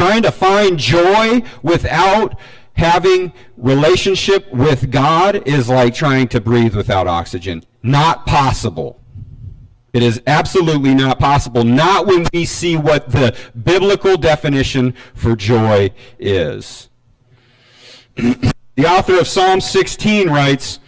Trying to find joy without having relationship with God is like trying to breathe without oxygen. Not possible. It is absolutely not possible. Not when we see what the biblical definition for joy is. The author of Psalm 16 writes,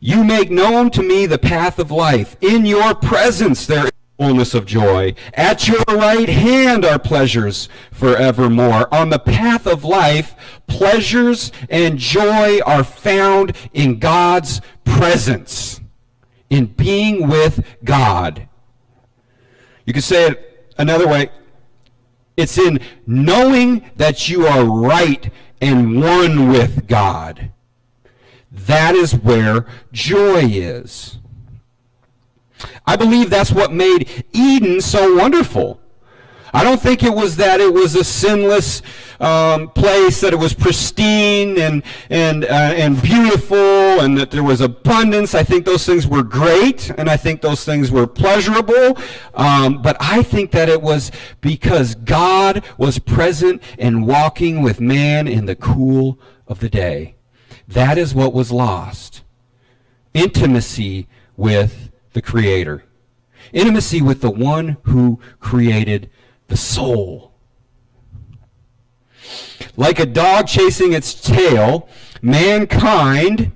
"You make known to me the path of life. In your presence there is fullness of joy. At your right hand are pleasures forevermore." On the path of life, pleasures and joy are found in God's presence, in being with God. You could say it another way. It's in knowing that you are right and one with God. That is where joy is. I believe that's what made Eden so wonderful. I don't think it was that it was a sinless place, that it was pristine and beautiful, and that there was abundance. I think those things were great, and I think those things were pleasurable. But I think that it was because God was present and walking with man in the cool of the day. That is what was lost. Intimacy with the Creator. Intimacy with the one who created the soul. Like a dog chasing its tail, mankind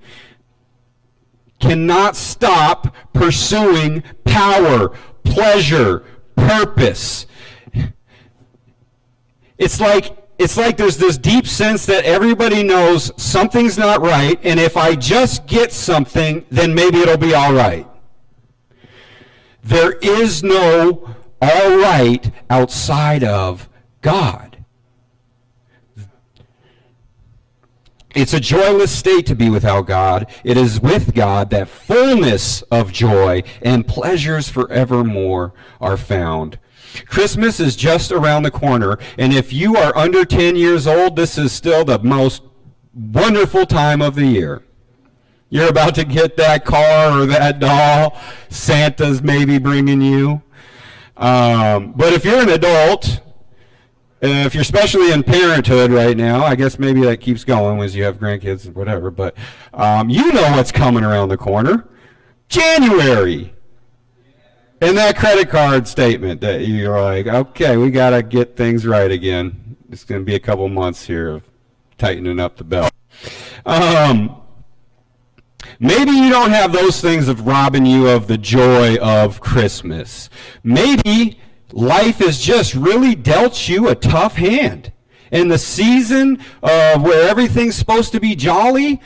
cannot stop pursuing power, pleasure, purpose. It's like there's this deep sense that everybody knows something's not right, and if I just get something, then maybe it'll be all right. There is no all right outside of God. It's a joyless state to be without God. It is with God that fullness of joy and pleasures forevermore are found. Christmas is just around the corner, and if you are under 10 years old, this is still the most wonderful time of the year. You're about to get that car or that doll. Santa's maybe bringing you. But if you're an adult, if you're especially in parenthood right now, I guess maybe that keeps going as you have grandkids and whatever, but you know what's coming around the corner. January. And that credit card statement that you're like, okay, we got to get things right again. It's going to be a couple months here of tightening up the belt. Maybe you don't have those things of robbing you of the joy of Christmas. Maybe life has just really dealt you a tough hand. And the season where everything's supposed to be jolly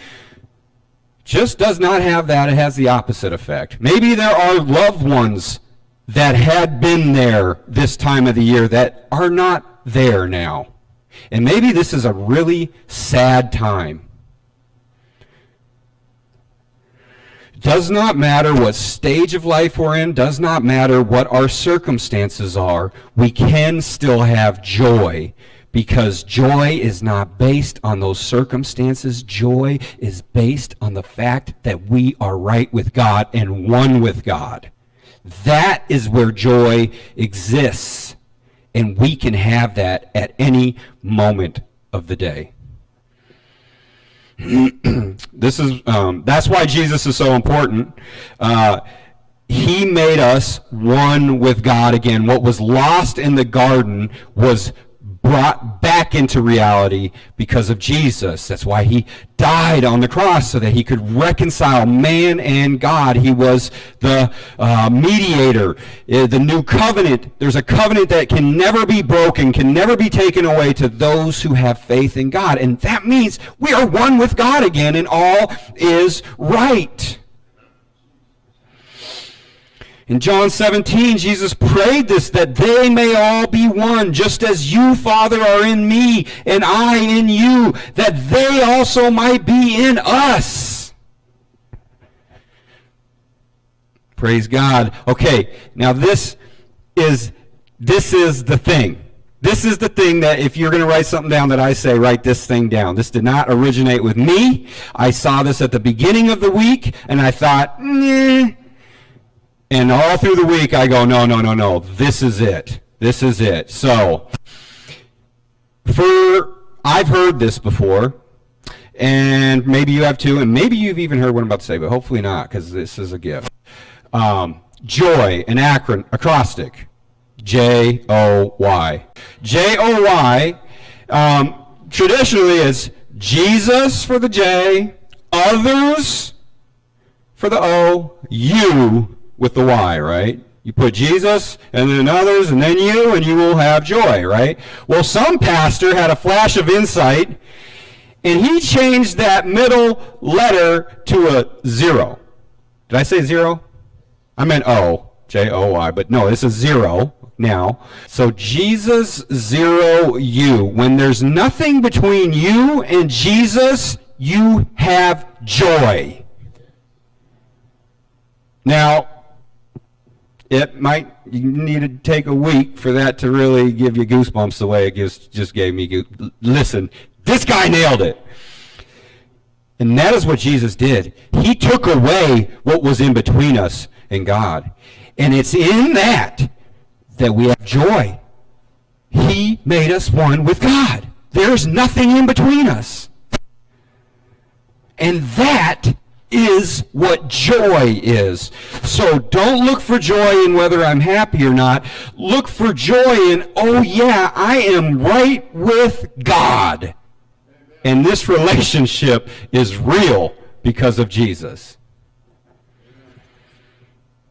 just does not have that. It has the opposite effect. Maybe there are loved ones that had been there this time of the year that are not there now. And maybe this is a really sad time. Does not matter what stage of life we're in, does not matter what our circumstances are, we can still have joy, because joy is not based on those circumstances. Joy is based on the fact that we are right with God and one with God. That is where joy exists, and we can have that at any moment of the day. That's why Jesus is so important. He made us one with God again. What was lost in the garden was brought back into reality because of Jesus. That's why he died on the cross, so that he could reconcile man and God. He was the mediator, the new covenant. There's a covenant that can never be broken, can never be taken away to those who have faith in God. And that means we are one with God again, and all is right. In John 17, Jesus prayed this, that they may all be one, just as you, Father, are in me, and I in you, that they also might be in us. Praise God. Okay, now this is the thing. This is the thing that if you're going to write something down, that I say, write this thing down. This did not originate with me. I saw this at the beginning of the week, and I thought, And all through the week, I go, no, this is it. This is it. So, I've heard this before, and maybe you have too, and maybe you've even heard what I'm about to say, but hopefully not, because this is a gift. Joy, an acrostic, J-O-Y. J-O-Y traditionally is Jesus for the J, others for the O, you with the Y, right? You put Jesus, and then others, and then you, and you will have joy, right? Well, some pastor had a flash of insight, and he changed that middle letter to a 0. Did I say 0? I meant O, J-O-Y, but no, it's a 0 now. So Jesus, 0, you. When there's nothing between you and Jesus, you have joy. Now, you need to take a week for that to really give you goosebumps the way it just gave me. Listen, this guy nailed it. And that is what Jesus did. He took away what was in between us and God. And it's in that we have joy. He made us one with God. There's nothing in between us. And that is what joy is. So don't look for joy in whether I'm happy or not. Look for joy in, oh yeah, I am right with God. And this relationship is real because of Jesus.